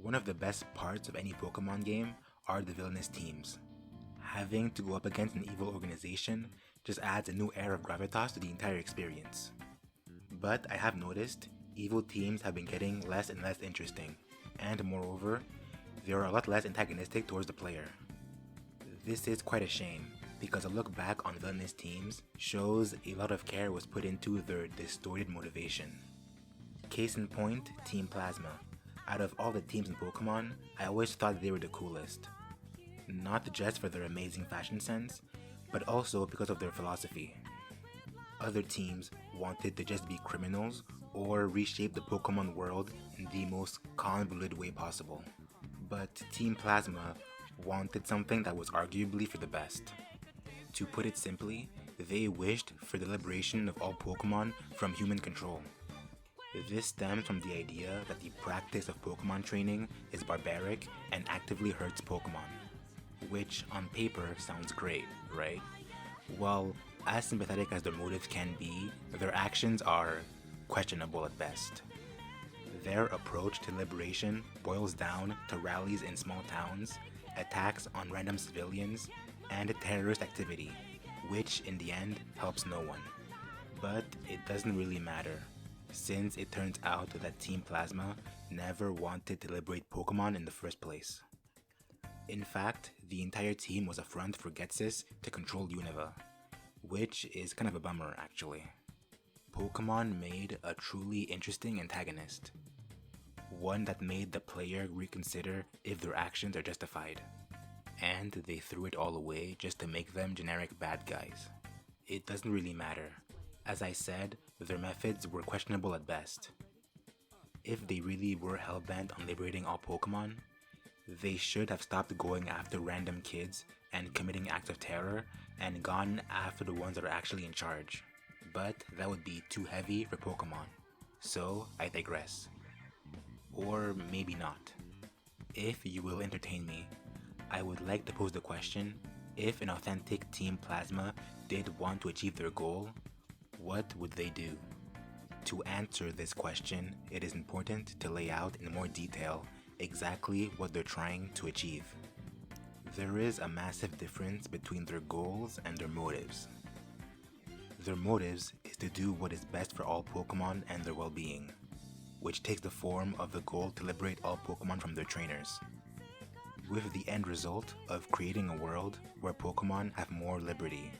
One of the best parts of any Pokemon game are the villainous teams. Having to go up against an evil organization just adds a new air of gravitas to the entire experience. But I have noticed, evil teams have been getting less and less interesting, and moreover, they are a lot less antagonistic towards the player. This is quite a shame, because a look back on villainous teams shows a lot of care was put into their distorted motivation. Case in point, Team Plasma. Out of all the teams in Pokemon, I always thought they were the coolest. Not just for their amazing fashion sense, but also because of their philosophy. Other teams wanted to just be criminals or reshape the Pokemon world in the most convoluted way possible. But Team Plasma wanted something that was arguably for the best. To put it simply, they wished for the liberation of all Pokemon from human control. This stems from the idea that the practice of Pokemon training is barbaric and actively hurts Pokemon. Which on paper sounds great, right? Well, as sympathetic as their motives can be, their actions are questionable at best. Their approach to liberation boils down to rallies in small towns, attacks on random civilians, and terrorist activity, which in the end helps no one. But it doesn't really matter, since it turns out that Team Plasma never wanted to liberate Pokemon in the first place. In fact, the entire team was a front for Ghetsis to control Unova, which is kind of a bummer actually. Pokemon made a truly interesting antagonist, one that made the player reconsider if their actions are justified, and they threw it all away just to make them generic bad guys. It doesn't really matter. As I said, their methods were questionable at best. If they really were hellbent on liberating all Pokemon, they should have stopped going after random kids and committing acts of terror and gone after the ones that are actually in charge. But that would be too heavy for Pokemon. So I digress. Or maybe not. If you will entertain me, I would like to pose the question, if an authentic Team Plasma did want to achieve their goal, what would they do? To answer this question, it is important to lay out in more detail exactly what they're trying to achieve. There is a massive difference between their goals and their motives. Their motives is to do what is best for all Pokemon and their well-being, which takes the form of the goal to liberate all Pokemon from their trainers, with the end result of creating a world where Pokemon have more liberty.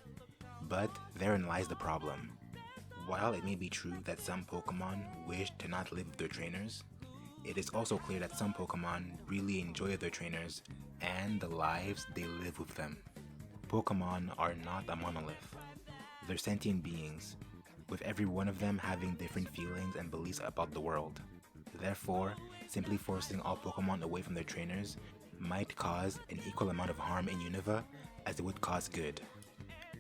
But therein lies the problem. While it may be true that some Pokemon wish to not live with their trainers, it is also clear that some Pokemon really enjoy their trainers and the lives they live with them. Pokemon are not a monolith. They're sentient beings, with every one of them having different feelings and beliefs about the world. Therefore, simply forcing all Pokemon away from their trainers might cause an equal amount of harm in Unova as it would cause good.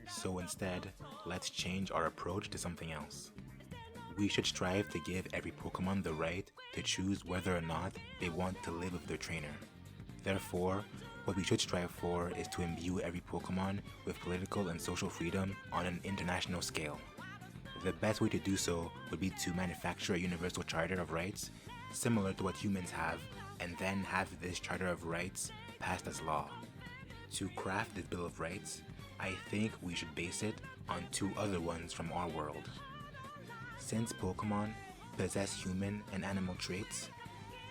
So instead, let's change our approach to something else. We should strive to give every Pokemon the right to choose whether or not they want to live with their trainer. Therefore, what we should strive for is to imbue every Pokemon with political and social freedom on an international scale. The best way to do so would be to manufacture a universal charter of rights similar to what humans have, and then have this charter of rights passed as law. To craft this Bill of Rights, I think we should base it on two other ones from our world. Since Pokemon possess human and animal traits,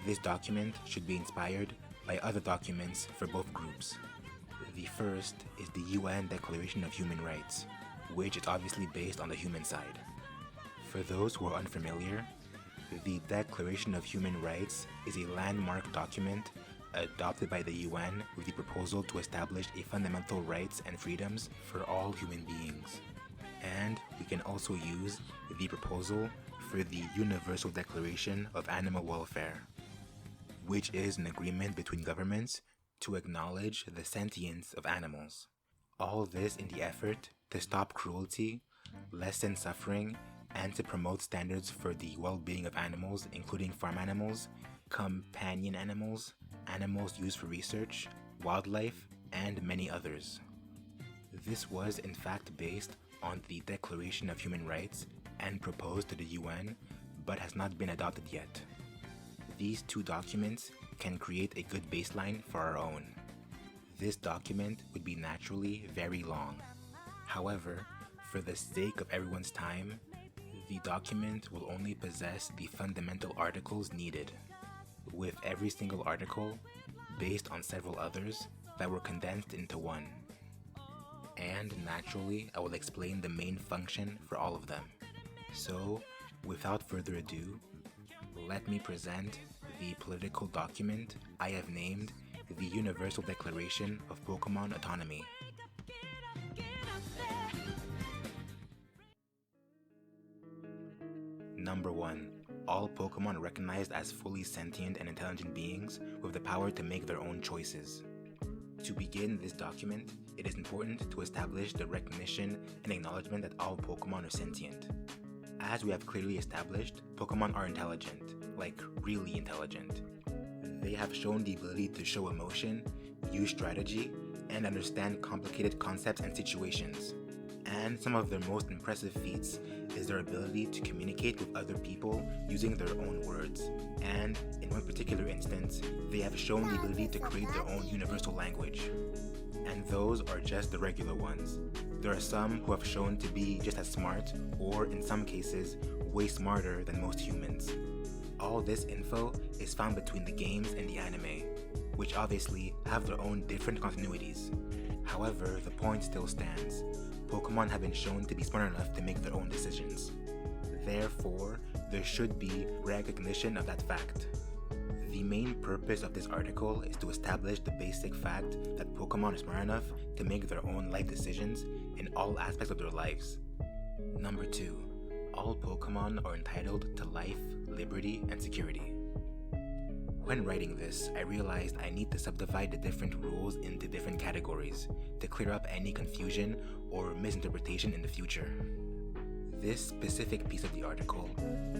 this document should be inspired by other documents for both groups. The first is the UN Declaration of Human Rights, which is obviously based on the human side. For those who are unfamiliar, the Declaration of Human Rights is a landmark document adopted by the UN with the proposal to establish a fundamental rights and freedoms for all human beings. And we can also use the proposal for the Universal Declaration of Animal Welfare, which is an agreement between governments to acknowledge the sentience of animals. All this in the effort to stop cruelty, lessen suffering, and to promote standards for the well-being of animals, including farm animals, companion animals, animals used for research, wildlife, and many others. This was in fact based on the Declaration of Human Rights and proposed to the UN, but has not been adopted yet. These two documents can create a good baseline for our own. This document would be naturally very long. However, for the sake of everyone's time, the document will only possess the fundamental articles needed, with every single article based on several others that were condensed into one. And naturally, I will explain the main function for all of them. So, without further ado, let me present the political document I have named the Universal Declaration of Pokemon Autonomy. Number 1. All Pokemon are recognized as fully sentient and intelligent beings with the power to make their own choices. To begin this document, it is important to establish the recognition and acknowledgement that all Pokemon are sentient. As we have clearly established, Pokemon are intelligent, like really intelligent. They have shown the ability to show emotion, use strategy, and understand complicated concepts and situations. And some of their most impressive feats is their ability to communicate with other people using their own words. And in one particular instance, they have shown the ability to create their own universal language. And those are just the regular ones. There are some who have shown to be just as smart, or in some cases, way smarter than most humans. All this info is found between the games and the anime, which obviously have their own different continuities. However, the point still stands. Pokemon have been shown to be smart enough to make their own decisions. Therefore, there should be recognition of that fact. The main purpose of this article is to establish the basic fact that Pokemon are smart enough to make their own life decisions in all aspects of their lives. Number 2. All Pokemon are entitled to life, liberty, and security. When writing this, I realized I need to subdivide the different rules into different categories to clear up any confusion or misinterpretation in the future. This specific piece of the article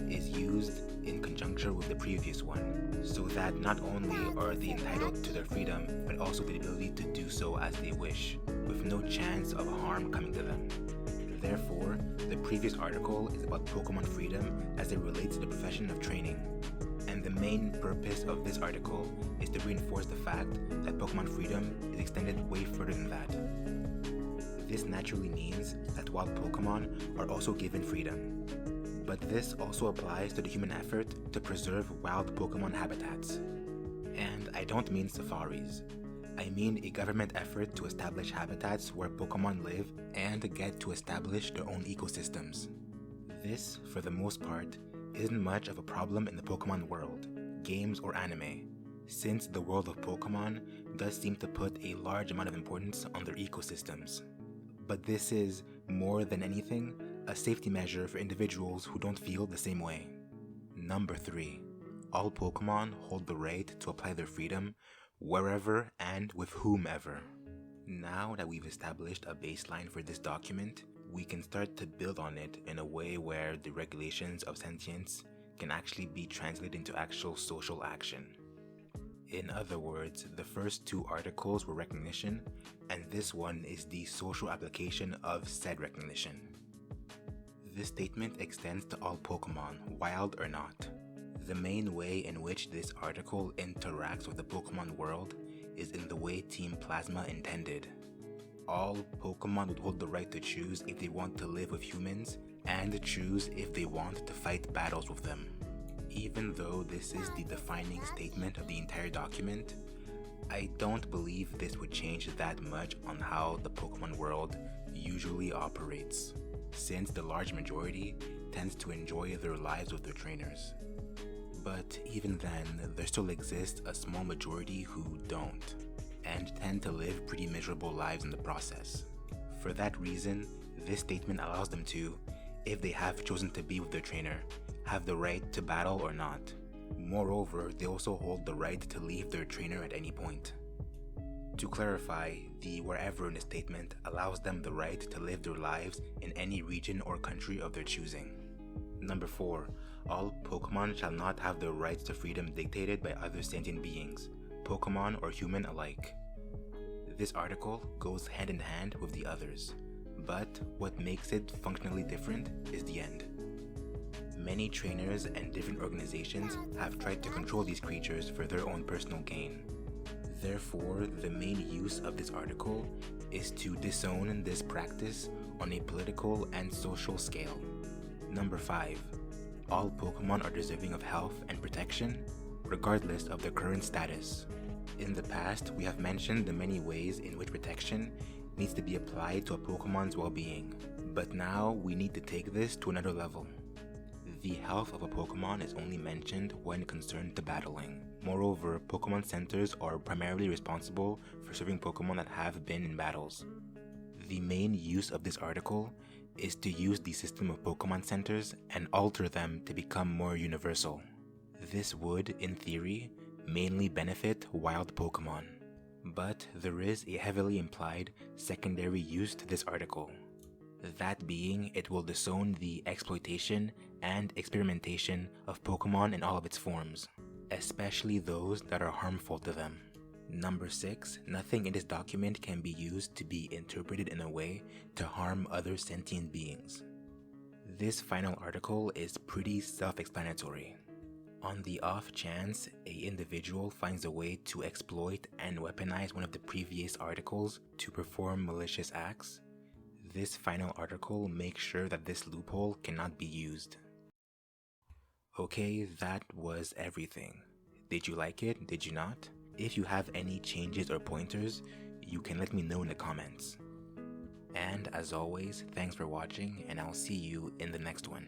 is used in conjunction with the previous one, so that not only are they entitled to their freedom, but also the ability to do so as they wish, with no chance of harm coming to them. Therefore, the previous article is about Pokemon freedom as it relates to the profession of training. And the main purpose of this article is to reinforce the fact that Pokemon freedom is extended way further than that. This naturally means that wild Pokemon are also given freedom. But this also applies to the human effort to preserve wild Pokemon habitats. And I don't mean safaris. I mean a government effort to establish habitats where Pokemon live and get to establish their own ecosystems. This, for the most part, isn't much of a problem in the Pokemon world, games or anime, since the world of Pokemon does seem to put a large amount of importance on their ecosystems. But this is, more than anything, a safety measure for individuals who don't feel the same way. Number 3. All Pokemon hold the right to apply their freedom wherever and with whomever. Now that we've established a baseline for this document, we can start to build on it in a way where the regulations of sentience can actually be translated into actual social action. In other words, the first two articles were recognition, and this one is the social application of said recognition. This statement extends to all Pokemon, wild or not. The main way in which this article interacts with the Pokemon world is in the way Team Plasma intended. All Pokemon would hold the right to choose if they want to live with humans, and choose if they want to fight battles with them. Even though this is the defining statement of the entire document, I don't believe this would change that much on how the Pokemon world usually operates, since the large majority tends to enjoy their lives with their trainers. But even then, there still exists a small majority who don't, and tend to live pretty miserable lives in the process. For that reason, this statement allows them to, if they have chosen to be with their trainer, have the right to battle or not. Moreover, they also hold the right to leave their trainer at any point. To clarify, the wherever in the statement allows them the right to live their lives in any region or country of their choosing. Number 4. All Pokemon shall not have their rights to freedom dictated by other sentient beings, Pokemon or human alike. This article goes hand in hand with the others, but what makes it functionally different is the end. Many trainers and different organizations have tried to control these creatures for their own personal gain. Therefore, the main use of this article is to disown this practice on a political and social scale. Number 5. All Pokemon are deserving of health and protection, regardless of their current status. In the past, we have mentioned the many ways in which protection needs to be applied to a Pokemon's well-being, but now we need to take this to another level. The health of a Pokemon is only mentioned when concerned to battling. Moreover, Pokemon centers are primarily responsible for serving Pokemon that have been in battles. The main use of this article is to use the system of Pokemon centers and alter them to become more universal. This would, in theory, mainly benefit wild Pokemon. But there is a heavily implied secondary use to this article. That being, it will disown the exploitation and experimentation of Pokemon in all of its forms, especially those that are harmful to them. Number 6, nothing in this document can be used to be interpreted in a way to harm other sentient beings. This final article is pretty self-explanatory. On the off chance an individual finds a way to exploit and weaponize one of the previous articles to perform malicious acts, this final article makes sure that this loophole cannot be used. Okay, that was everything. Did you like it? Did you not? If you have any changes or pointers, you can let me know in the comments. And as always, thanks for watching, and I'll see you in the next one.